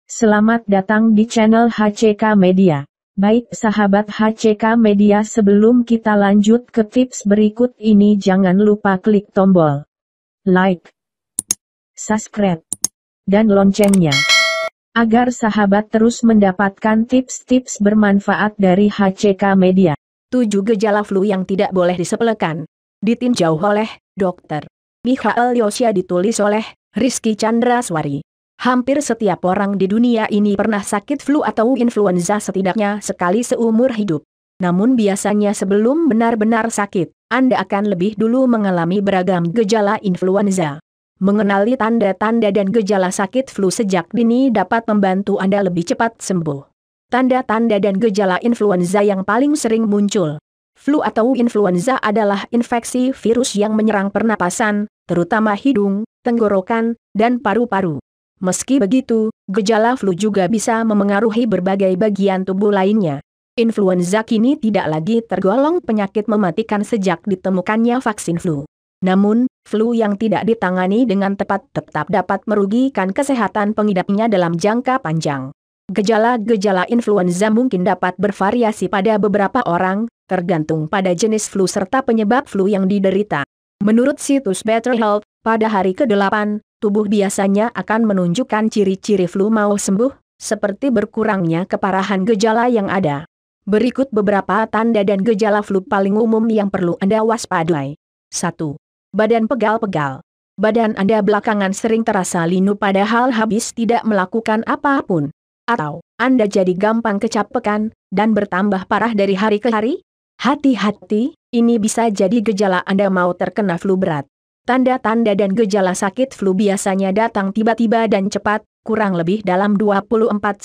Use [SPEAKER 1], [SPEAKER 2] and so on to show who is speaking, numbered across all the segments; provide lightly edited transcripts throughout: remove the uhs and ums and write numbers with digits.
[SPEAKER 1] Selamat datang di channel HCK Media. Baik sahabat HCK Media, sebelum kita lanjut ke tips berikut ini jangan lupa klik tombol like, subscribe, dan loncengnya. Agar sahabat terus mendapatkan tips-tips bermanfaat dari HCK Media.
[SPEAKER 2] 7 gejala flu yang tidak boleh disepelekan. Ditinjau oleh Dr. Michael Yosya, ditulis oleh Rizky Chandraswari. Hampir setiap orang di dunia ini pernah sakit flu atau influenza setidaknya sekali seumur hidup. Namun biasanya sebelum benar-benar sakit, Anda akan lebih dulu mengalami beragam gejala influenza. Mengenali tanda-tanda dan gejala sakit flu sejak dini dapat membantu Anda lebih cepat sembuh. Tanda-tanda dan gejala influenza yang paling sering muncul. Flu atau influenza adalah infeksi virus yang menyerang pernapasan, terutama hidung, tenggorokan, dan paru-paru. Meski begitu, gejala flu juga bisa memengaruhi berbagai bagian tubuh lainnya. Influenza kini tidak lagi tergolong penyakit mematikan sejak ditemukannya vaksin flu. Namun, flu yang tidak ditangani dengan tepat tetap dapat merugikan kesehatan pengidapnya dalam jangka panjang. Gejala-gejala influenza mungkin dapat bervariasi pada beberapa orang, tergantung pada jenis flu serta penyebab flu yang diderita. Menurut situs Better Health, pada hari ke-8, tubuh biasanya akan menunjukkan ciri-ciri flu mau sembuh, seperti berkurangnya keparahan gejala yang ada. Berikut beberapa tanda dan gejala flu paling umum yang perlu Anda waspadai. 1. Badan pegal-pegal. Badan Anda belakangan sering terasa linu padahal habis tidak melakukan apapun. Atau, Anda jadi gampang kecapekan, dan bertambah parah dari hari ke hari? Hati-hati, ini bisa jadi gejala Anda mau terkena flu berat. Tanda-tanda dan gejala sakit flu biasanya datang tiba-tiba dan cepat, kurang lebih dalam 24-48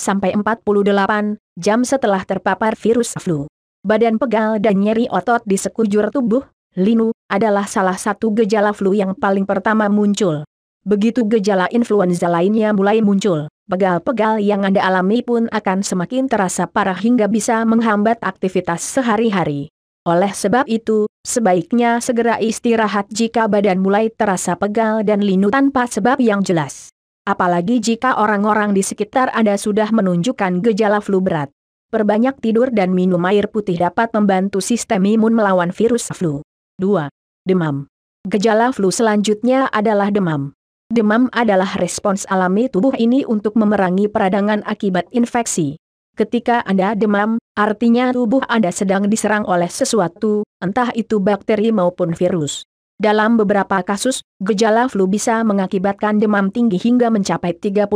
[SPEAKER 2] jam setelah terpapar virus flu. Badan pegal dan nyeri otot di sekujur tubuh, linu, adalah salah satu gejala flu yang paling pertama muncul. Begitu gejala influenza lainnya mulai muncul, pegal-pegal yang Anda alami pun akan semakin terasa parah hingga bisa menghambat aktivitas sehari-hari. Oleh sebab itu, sebaiknya segera istirahat jika badan mulai terasa pegal dan linu tanpa sebab yang jelas. Apalagi jika orang-orang di sekitar Anda sudah menunjukkan gejala flu berat. Perbanyak tidur dan minum air putih dapat membantu sistem imun melawan virus flu. 2. Demam. Gejala flu selanjutnya adalah demam. Demam adalah respons alami tubuh ini untuk memerangi peradangan akibat infeksi. Ketika Anda demam, artinya tubuh Anda sedang diserang oleh sesuatu, entah itu bakteri maupun virus. Dalam beberapa kasus, gejala flu bisa mengakibatkan demam tinggi hingga mencapai 38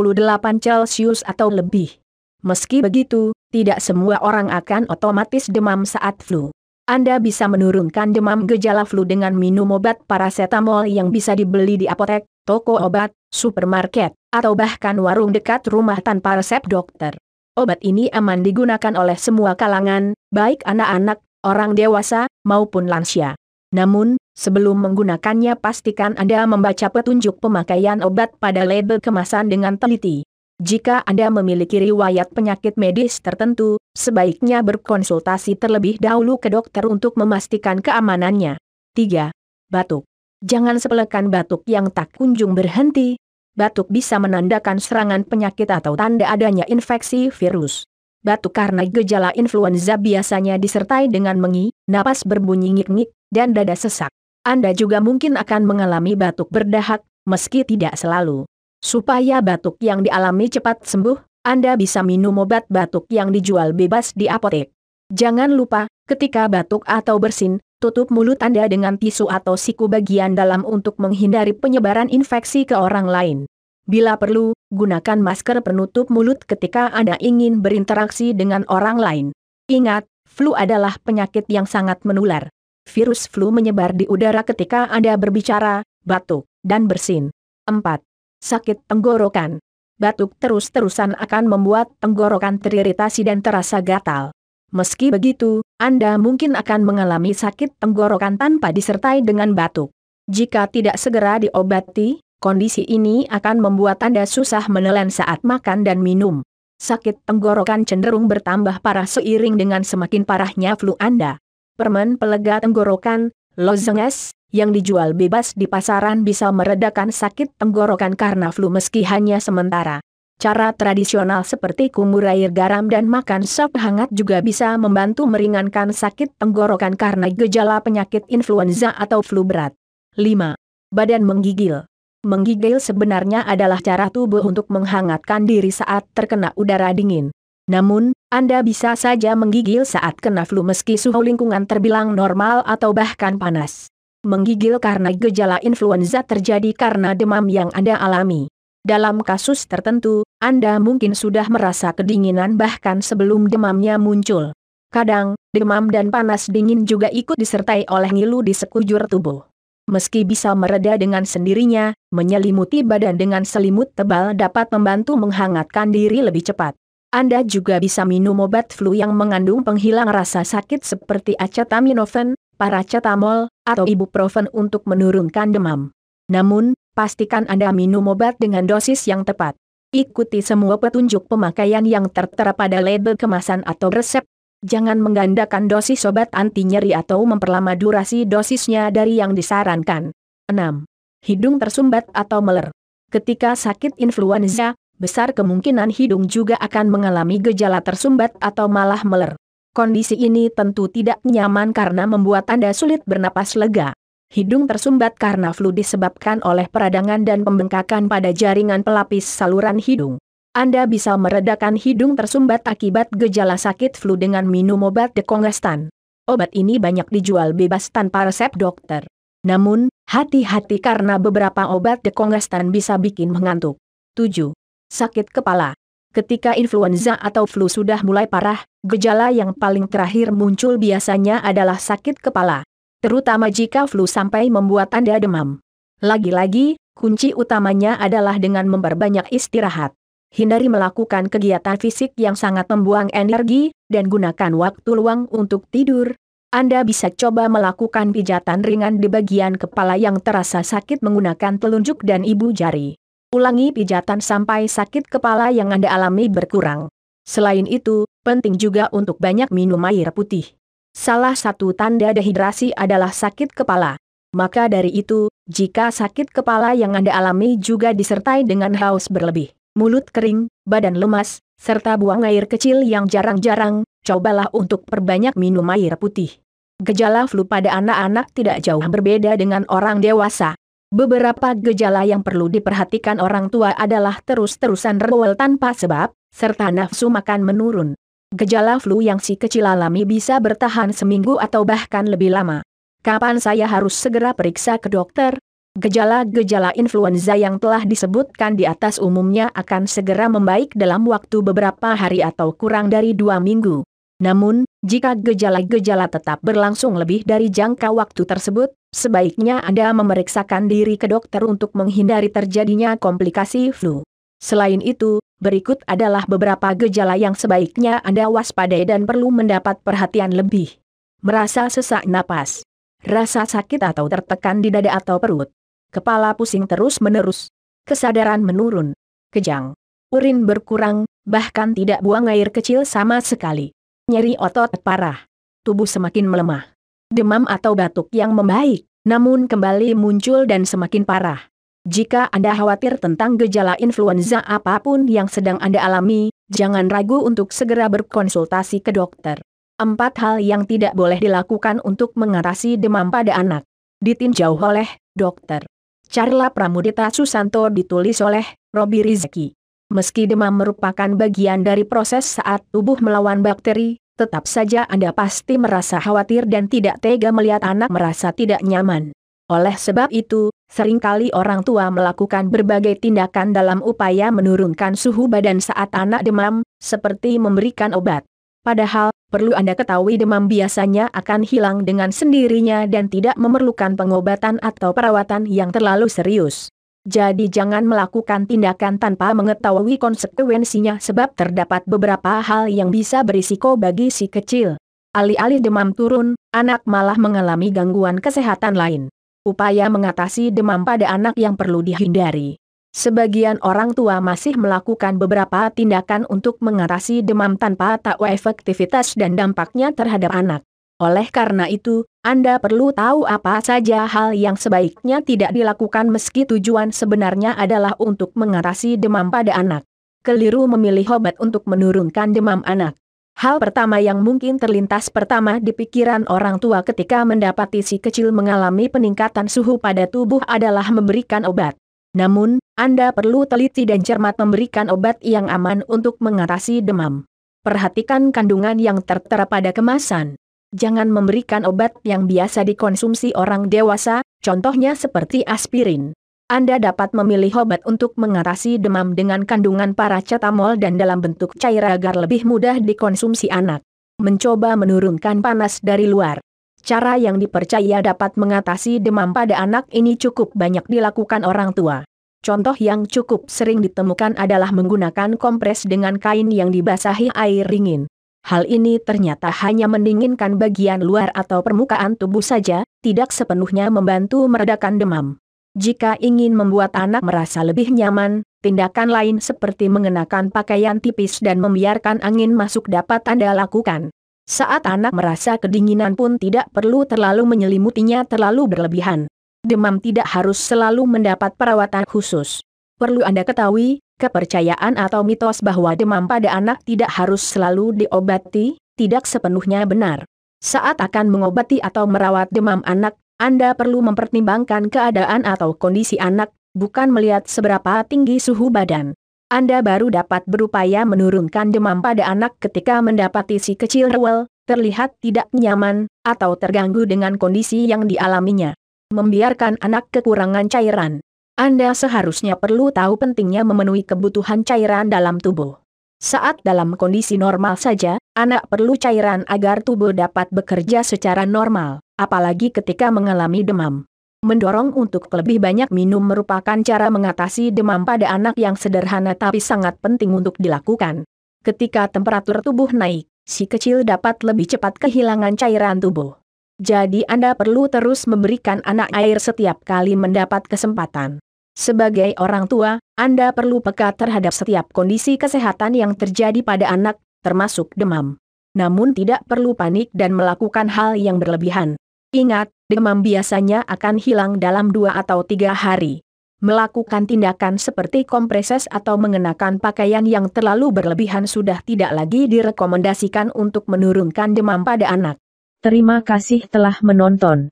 [SPEAKER 2] Celcius atau lebih. Meski begitu, tidak semua orang akan otomatis demam saat flu. Anda bisa menurunkan demam gejala flu dengan minum obat paracetamol yang bisa dibeli di apotek, toko obat, supermarket, atau bahkan warung dekat rumah tanpa resep dokter. Obat ini aman digunakan oleh semua kalangan, baik anak-anak, orang dewasa, maupun lansia. Namun, sebelum menggunakannya pastikan Anda membaca petunjuk pemakaian obat pada label kemasan dengan teliti. Jika Anda memiliki riwayat penyakit medis tertentu, sebaiknya berkonsultasi terlebih dahulu ke dokter untuk memastikan keamanannya. 3. Batuk. Jangan sepelekan batuk yang tak kunjung berhenti. Batuk bisa menandakan serangan penyakit atau tanda adanya infeksi virus. Batuk karena gejala influenza biasanya disertai dengan mengi, napas berbunyi ngik-ngik, dan dada sesak. Anda juga mungkin akan mengalami batuk berdahak, meski tidak selalu. Supaya batuk yang dialami cepat sembuh, Anda bisa minum obat batuk yang dijual bebas di apotek. Jangan lupa, ketika batuk atau bersin, tutup mulut Anda dengan tisu atau siku bagian dalam untuk menghindari penyebaran infeksi ke orang lain. Bila perlu, gunakan masker penutup mulut ketika Anda ingin berinteraksi dengan orang lain. Ingat, flu adalah penyakit yang sangat menular. Virus flu menyebar di udara ketika Anda berbicara, batuk, dan bersin. 4. Sakit tenggorokan. Batuk terus-terusan akan membuat tenggorokan teriritasi dan terasa gatal. Meski begitu, Anda mungkin akan mengalami sakit tenggorokan tanpa disertai dengan batuk. Jika tidak segera diobati, kondisi ini akan membuat Anda susah menelan saat makan dan minum. Sakit tenggorokan cenderung bertambah parah seiring dengan semakin parahnya flu Anda. Permen pelega tenggorokan, lozenges, yang dijual bebas di pasaran bisa meredakan sakit tenggorokan karena flu meski hanya sementara. Cara tradisional seperti kumur air garam dan makan sop hangat juga bisa membantu meringankan sakit tenggorokan karena gejala penyakit influenza atau flu berat. 5. Badan menggigil. Menggigil sebenarnya adalah cara tubuh untuk menghangatkan diri saat terkena udara dingin. Namun, Anda bisa saja menggigil saat kena flu meski suhu lingkungan terbilang normal atau bahkan panas. Menggigil karena gejala influenza terjadi karena demam yang Anda alami. Dalam kasus tertentu, Anda mungkin sudah merasa kedinginan bahkan sebelum demamnya muncul. Kadang, demam dan panas dingin juga ikut disertai oleh ngilu di sekujur tubuh. Meski bisa mereda dengan sendirinya, menyelimuti badan dengan selimut tebal dapat membantu menghangatkan diri lebih cepat. Anda juga bisa minum obat flu yang mengandung penghilang rasa sakit seperti acetaminophen, paracetamol, atau ibuprofen untuk menurunkan demam. Namun, pastikan Anda minum obat dengan dosis yang tepat. Ikuti semua petunjuk pemakaian yang tertera pada label kemasan atau resep. Jangan menggandakan dosis obat anti nyeri atau memperlama durasi dosisnya dari yang disarankan. 6. Hidung tersumbat atau meler. Ketika sakit influenza, besar kemungkinan hidung juga akan mengalami gejala tersumbat atau malah meler. Kondisi ini tentu tidak nyaman karena membuat Anda sulit bernapas lega. Hidung tersumbat karena flu disebabkan oleh peradangan dan pembengkakan pada jaringan pelapis saluran hidung. Anda bisa meredakan hidung tersumbat akibat gejala sakit flu dengan minum obat dekongestan. Obat ini banyak dijual bebas tanpa resep dokter. Namun, hati-hati karena beberapa obat dekongestan bisa bikin mengantuk. 7. Sakit kepala. Ketika influenza atau flu sudah mulai parah, gejala yang paling terakhir muncul biasanya adalah sakit kepala. Terutama jika flu sampai membuat Anda demam. Lagi-lagi, kunci utamanya adalah dengan memperbanyak istirahat. Hindari melakukan kegiatan fisik yang sangat membuang energi, dan gunakan waktu luang untuk tidur. Anda bisa coba melakukan pijatan ringan di bagian kepala yang terasa sakit menggunakan telunjuk dan ibu jari. Ulangi pijatan sampai sakit kepala yang Anda alami berkurang. Selain itu, penting juga untuk banyak minum air putih. Salah satu tanda dehidrasi adalah sakit kepala. Maka dari itu, jika sakit kepala yang Anda alami juga disertai dengan haus berlebih, mulut kering, badan lemas, serta buang air kecil yang jarang-jarang, cobalah untuk perbanyak minum air putih. Gejala flu pada anak-anak tidak jauh berbeda dengan orang dewasa. Beberapa gejala yang perlu diperhatikan orang tua adalah terus-terusan rewel tanpa sebab, serta nafsu makan menurun. Gejala flu yang si kecil alami bisa bertahan seminggu atau bahkan lebih lama. Kapan saya harus segera periksa ke dokter? Gejala-gejala influenza yang telah disebutkan di atas umumnya akan segera membaik dalam waktu beberapa hari atau kurang dari 2 minggu. Namun, jika gejala-gejala tetap berlangsung lebih dari jangka waktu tersebut, sebaiknya Anda memeriksakan diri ke dokter untuk menghindari terjadinya komplikasi flu. Selain itu, berikut adalah beberapa gejala yang sebaiknya Anda waspadai dan perlu mendapat perhatian lebih. Merasa sesak napas. Rasa sakit atau tertekan di dada atau perut. Kepala pusing terus-menerus. Kesadaran menurun. Kejang. Urin berkurang, bahkan tidak buang air kecil sama sekali. Nyeri otot parah. Tubuh semakin melemah. Demam atau batuk yang membaik, namun kembali muncul dan semakin parah. Jika Anda khawatir tentang gejala influenza apapun yang sedang Anda alami, jangan ragu untuk segera berkonsultasi ke dokter. 4 hal yang tidak boleh dilakukan untuk mengatasi demam pada anak. Ditinjau oleh dokter Carla Pramudita Susanto, ditulis oleh Robi Rizky. Meski demam merupakan bagian dari proses saat tubuh melawan bakteri, tetap saja Anda pasti merasa khawatir dan tidak tega melihat anak merasa tidak nyaman. Oleh sebab itu, seringkali orang tua melakukan berbagai tindakan dalam upaya menurunkan suhu badan saat anak demam, seperti memberikan obat. Padahal, perlu Anda ketahui demam biasanya akan hilang dengan sendirinya dan tidak memerlukan pengobatan atau perawatan yang terlalu serius. Jadi jangan melakukan tindakan tanpa mengetahui konsekuensinya sebab terdapat beberapa hal yang bisa berisiko bagi si kecil. Alih-alih demam turun, anak malah mengalami gangguan kesehatan lain. Upaya mengatasi demam pada anak yang perlu dihindari. Sebagian orang tua masih melakukan beberapa tindakan untuk mengatasi demam tanpa tahu efektivitas dan dampaknya terhadap anak. Oleh karena itu, Anda perlu tahu apa saja hal yang sebaiknya tidak dilakukan meski tujuan sebenarnya adalah untuk mengatasi demam pada anak. keliru memilih obat untuk menurunkan demam anak. Hal pertama yang mungkin terlintas pertama di pikiran orang tua ketika mendapati si kecil mengalami peningkatan suhu pada tubuh adalah memberikan obat. Namun, Anda perlu teliti dan cermat memberikan obat yang aman untuk mengatasi demam. Perhatikan kandungan yang tertera pada kemasan. Jangan memberikan obat yang biasa dikonsumsi orang dewasa, contohnya seperti aspirin. Anda dapat memilih obat untuk mengatasi demam dengan kandungan paracetamol dan dalam bentuk cair agar lebih mudah dikonsumsi anak. Mencoba menurunkan panas dari luar. Cara yang dipercaya dapat mengatasi demam pada anak ini cukup banyak dilakukan orang tua. Contoh yang cukup sering ditemukan adalah menggunakan kompres dengan kain yang dibasahi air dingin. Hal ini ternyata hanya mendinginkan bagian luar atau permukaan tubuh saja, tidak sepenuhnya membantu meredakan demam. Jika ingin membuat anak merasa lebih nyaman, tindakan lain seperti mengenakan pakaian tipis dan membiarkan angin masuk dapat Anda lakukan. Saat anak merasa kedinginan pun tidak perlu terlalu menyelimutinya terlalu berlebihan. Demam tidak harus selalu mendapat perawatan khusus. Perlu Anda ketahui, kepercayaan atau mitos bahwa demam pada anak tidak harus selalu diobati, tidak sepenuhnya benar. Saat akan mengobati atau merawat demam anak, Anda perlu mempertimbangkan keadaan atau kondisi anak, bukan melihat seberapa tinggi suhu badan. Anda baru dapat berupaya menurunkan demam pada anak ketika mendapati si kecil rewel, terlihat tidak nyaman, atau terganggu dengan kondisi yang dialaminya. Membiarkan anak kekurangan cairan. Anda seharusnya perlu tahu pentingnya memenuhi kebutuhan cairan dalam tubuh. Saat dalam kondisi normal saja, anak perlu cairan agar tubuh dapat bekerja secara normal, apalagi ketika mengalami demam. Mendorong untuk lebih banyak minum merupakan cara mengatasi demam pada anak yang sederhana tapi sangat penting untuk dilakukan. Ketika temperatur tubuh naik, si kecil dapat lebih cepat kehilangan cairan tubuh. Jadi Anda perlu terus memberikan anak air setiap kali mendapat kesempatan. Sebagai orang tua, Anda perlu peka terhadap setiap kondisi kesehatan yang terjadi pada anak, termasuk demam. Namun tidak perlu panik dan melakukan hal yang berlebihan. Ingat, demam biasanya akan hilang dalam 2 atau 3 hari. Melakukan tindakan seperti kompreses atau mengenakan pakaian yang terlalu berlebihan sudah tidak lagi direkomendasikan untuk menurunkan demam pada anak.
[SPEAKER 1] Terima kasih telah menonton.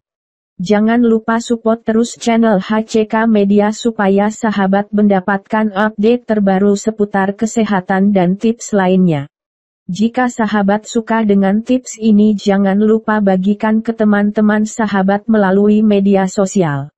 [SPEAKER 1] Jangan lupa support terus channel HCK Media supaya sahabat mendapatkan update terbaru seputar kesehatan dan tips lainnya. Jika sahabat suka dengan tips ini jangan lupa bagikan ke teman-teman sahabat melalui media sosial.